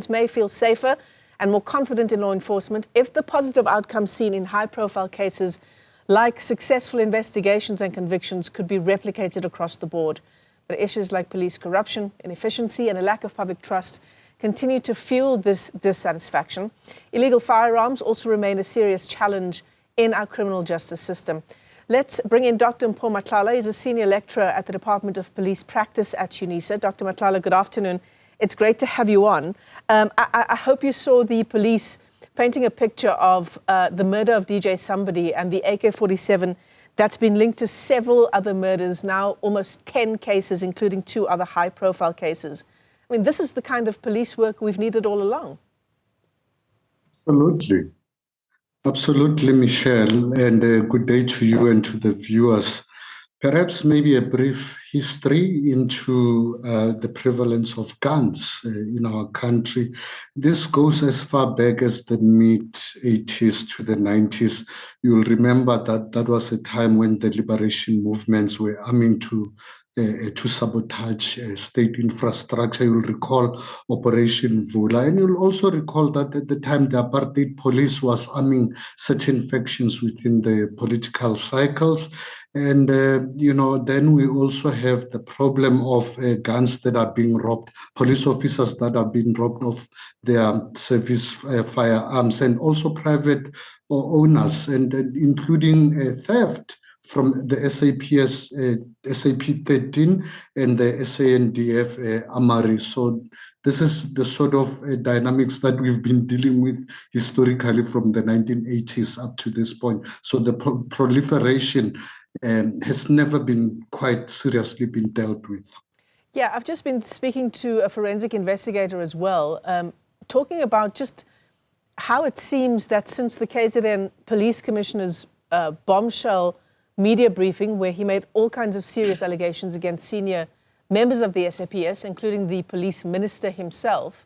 may feel safer and more confident in law enforcement if the positive outcomes seen in high-profile cases like successful investigations and convictions could be replicated across the board. But issues like police corruption, inefficiency, and a lack of public trust continue to fuel this dissatisfaction. Illegal firearms also remain a serious challenge in our criminal justice system. Let's bring in Dr Mpho Matlala. He's a senior lecturer at the Department of Police Practice at Unisa. Dr. Matlala, good afternoon. It's great to have you on. I hope you saw the police painting a picture of the murder of DJ Somebody and the AK-47 that's been linked to several other murders, now almost 10 cases, including 2 other high-profile cases. I mean, this is the kind of police work we've needed all along. Absolutely. Absolutely, Michelle, and good day to you and to the viewers. Perhaps maybe a brief history into the prevalence of guns in our country. This goes as far back as the mid-80s to the 90s. You'll remember that that was a time when the liberation movements were arming to sabotage state infrastructure. You'll recall Operation Vula, and you'll also recall that at the time the apartheid police was arming certain factions within the political cycles. And, then we also have the problem of guns that are being robbed, police officers that are being robbed of their service firearms, and also private owners, and including theft from the SAPS, SAP-13 and the SANDF Amari. So this is the sort of dynamics that we've been dealing with historically from the 1980s up to this point. So the proliferation has never been quite seriously been dealt with. Yeah, I've just been speaking to a forensic investigator as well, talking about just how it seems that since the KZN Police Commissioner's bombshell media briefing, where he made all kinds of serious allegations against senior members of the SAPS, including the police minister himself,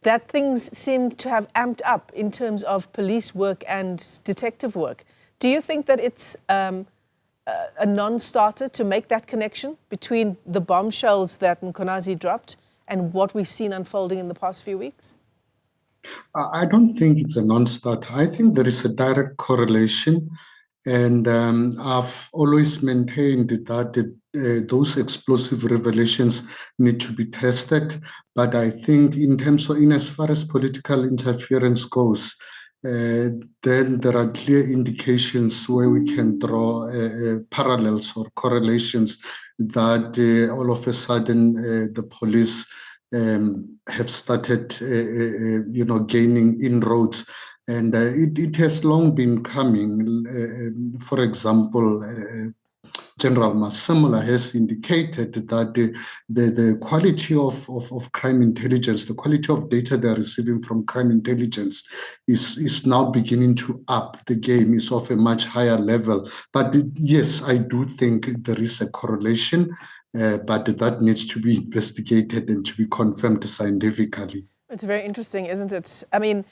that things seem to have amped up in terms of police work and detective work. Do you think that it's a non-starter to make that connection between the bombshells that Mkonazi dropped and what we've seen unfolding in the past few weeks? I don't think it's a non-starter. I think there is a direct correlation. And I've always maintained that those explosive revelations need to be tested. But I think in as far as political interference goes, then there are clear indications where we can draw parallels or correlations that all of a sudden the police have started, gaining inroads. And it has long been coming. For example, General Masemola has indicated that the quality of crime intelligence, the quality of data they're receiving from crime intelligence is now beginning to up. The game is of a much higher level. But yes, I do think there is a correlation, but that needs to be investigated and to be confirmed scientifically. It's very interesting, isn't it? I mean,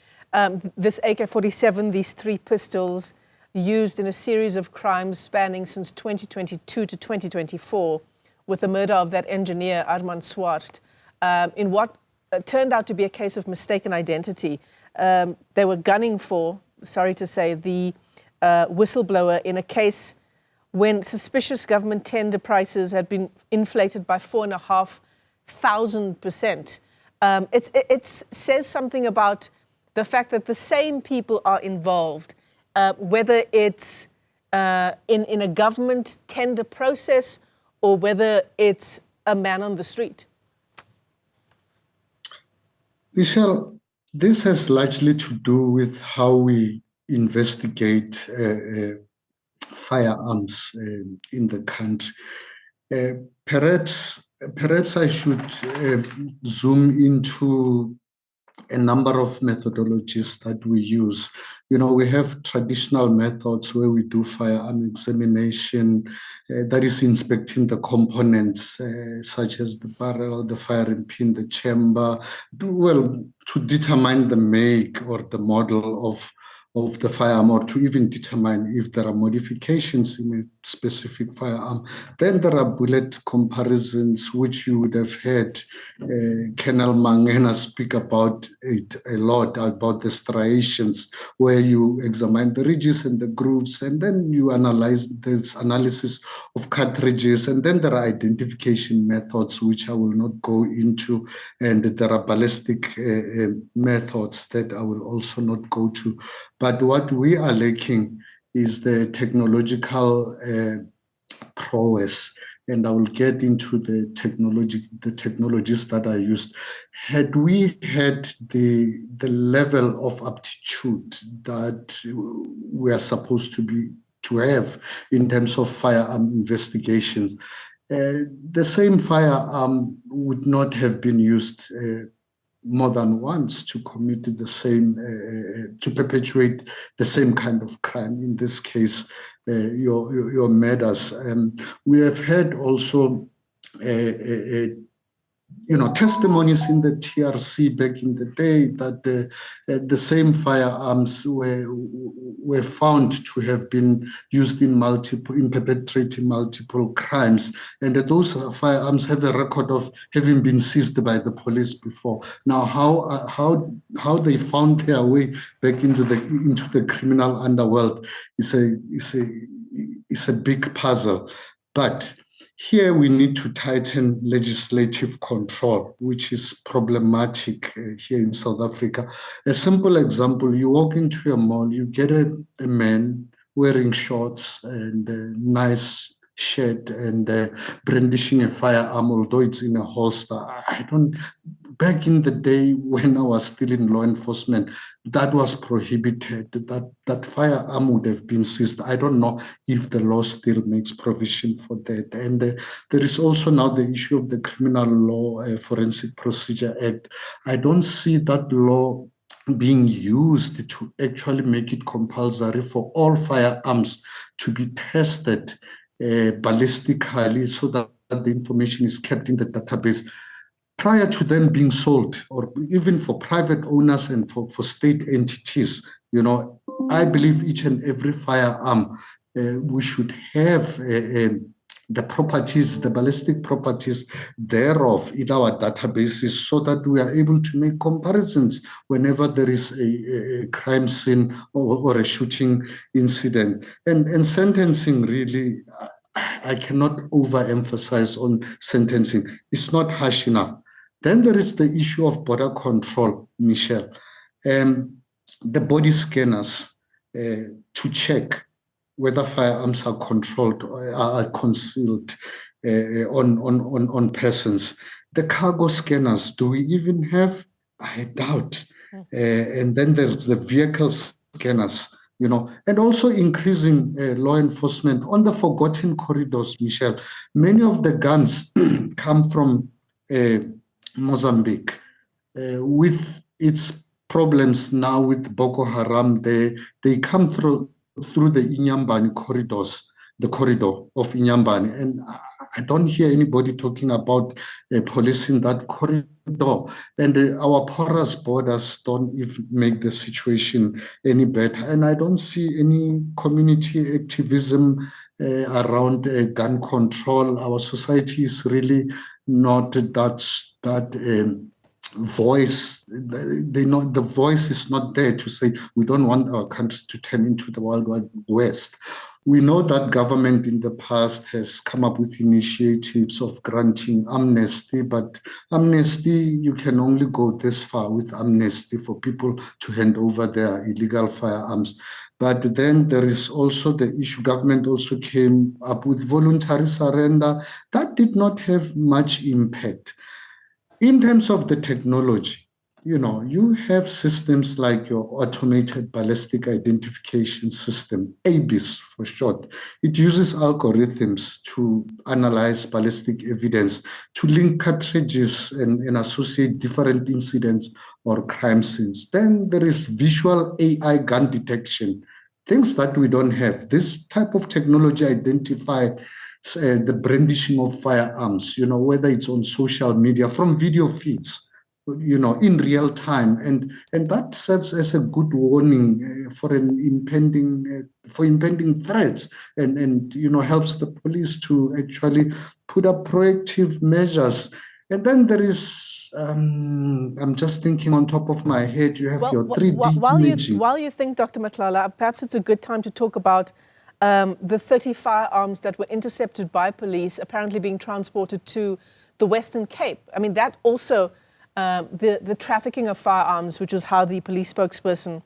this AK-47, these 3 pistols used in a series of crimes spanning since 2022 to 2024 with the murder of that engineer, Armand Swart, in what turned out to be a case of mistaken identity. They were gunning for, sorry to say, the whistleblower in a case when suspicious government tender prices had been inflated by 4,500%. It says something about the fact that the same people are involved, whether it's in a government tender process or whether it's a man on the street. Michelle, this has largely to do with how we investigate firearms in the country. Perhaps I should zoom into a number of methodologies that we use. We have traditional methods where we do firearm examination, that is inspecting the components, such as the barrel, the firing pin, the chamber, to determine the make or the model of the firearm, or to even determine if there are modifications in a specific firearm. Then there are bullet comparisons, which you would have heard Colonel Mangena speak about it a lot, about the striations, where you examine the ridges and the grooves, and then you analyze this analysis of cartridges, and then there are identification methods, which I will not go into, and there are ballistic methods that I will also not go to. But what we are lacking is the technological prowess, and I will get into the technologies that are used. Had we had the level of aptitude that we are supposed to have in terms of firearm investigations, the same firearm would not have been used more than once to commit the same, to perpetuate the same kind of crime. In this case, your murders. We have had also testimonies in the TRC back in the day that the same firearms were found to have been used in perpetrating multiple crimes, and that those firearms have a record of having been seized by the police before. Now, how they found their way back into the criminal underworld is a big puzzle, but here we need to tighten legislative control, which is problematic here in South Africa. A simple example, you walk into a mall, you get a man wearing shorts and a nice shirt and brandishing a firearm, although it's in a holster. Back in the day when I was still in law enforcement, that was prohibited. That firearm would have been seized. I don't know if the law still makes provision for that. And there is also now the issue of the Criminal Law Forensic Procedure Act. I don't see that law being used to actually make it compulsory for all firearms to be tested ballistically, so that the information is kept in the database prior to them being sold, or even for private owners and for state entities. I believe each and every firearm, we should have the properties, the ballistic properties thereof in our databases, so that we are able to make comparisons whenever there is a crime scene or a shooting incident. And sentencing, really, I cannot overemphasize on sentencing. It's not harsh enough. Then there is the issue of border control, Michelle. The body scanners to check whether firearms are controlled or are concealed on persons. The cargo scanners, do we even have? I doubt. And then there's the vehicle scanners, and also increasing law enforcement on the forgotten corridors, Michelle. Many of the guns come from Mozambique, with its problems now with Boko Haram. They come through the Inyambane corridors, the corridor of Inyambane, and I don't hear anybody talking about policing that corridor. And our porous borders don't even make the situation any better. And I don't see any community activism around gun control. Our society is really not that voice. The voice is not there to say we don't want our country to turn into the Wild Wild West. We know that government in the past has come up with initiatives of granting amnesty, but amnesty, you can only go this far with amnesty for people to hand over their illegal firearms. But then there is also the issue, government also came up with voluntary surrender. That did not have much impact. In terms of the technology, you have systems like your automated ballistic identification system, ABIS for short. It uses algorithms to analyze ballistic evidence, to link cartridges and associate different incidents or crime scenes. Then there is visual AI gun detection, things that we don't have. This type of technology identifies the brandishing of firearms, whether it's on social media, from video feeds. in real time, and that serves as a good warning for impending threats, and helps the police to actually put up proactive measures. And then there is, I'm just thinking on top of my head, you have your 3D imaging. While you think, Dr. Matlala, perhaps it's a good time to talk about the 30 firearms that were intercepted by police, apparently being transported to the Western Cape. I mean, that also, the trafficking of firearms, which was how the police spokesperson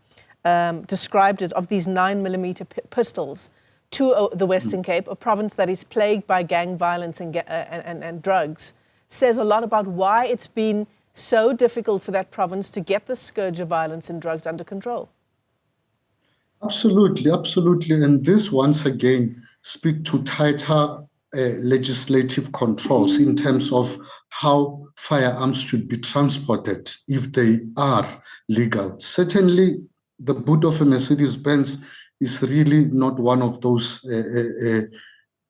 described it, of these 9mm pistols to the Western Cape, a province that is plagued by gang violence and drugs, says a lot about why it's been so difficult for that province to get the scourge of violence and drugs under control. Absolutely, absolutely. And this, once again, speak to tighter legislative controls in terms of how firearms should be transported if they are legal. Certainly, the boot of a Mercedes-Benz is really not one of those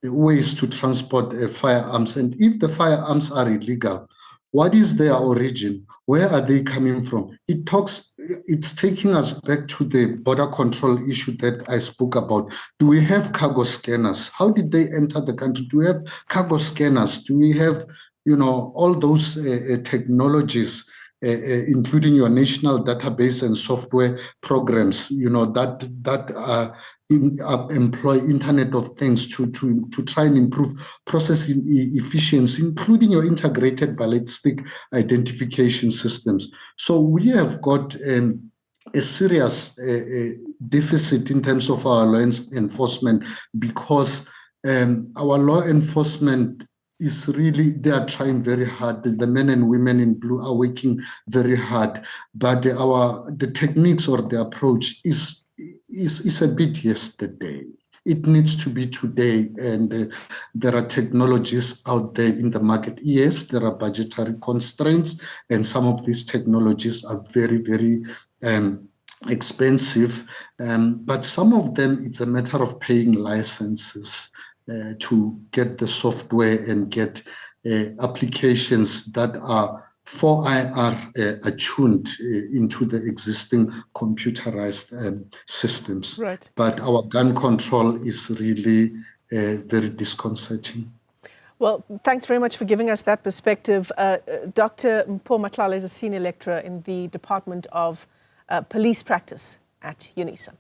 ways to transport firearms. And if the firearms are illegal, what is their origin? Where are they coming from? It's taking us back to the border control issue that I spoke about. Do we have cargo scanners? How did they enter the country? Do we have cargo scanners? Do we have, all those technologies, including your national database and software programs, that employ Internet of Things to try and improve processing efficiency, including your integrated ballistic identification systems. So we have got a serious deficit in terms of our law enforcement, because our law enforcement is really, they are trying very hard. The men and women in blue are working very hard, but the techniques or the approach is a bit yesterday. It needs to be today, and there are technologies out there in the market. Yes, there are budgetary constraints, and some of these technologies are very, very expensive, but some of them, it's a matter of paying licenses to get the software and get applications that are 4IR attuned into the existing computerized systems. Right. But our gun control is really very disconcerting. Well, thanks very much for giving us that perspective. Dr. Mpho Matlala is a senior lecturer in the Department of Police Practice at Unisa.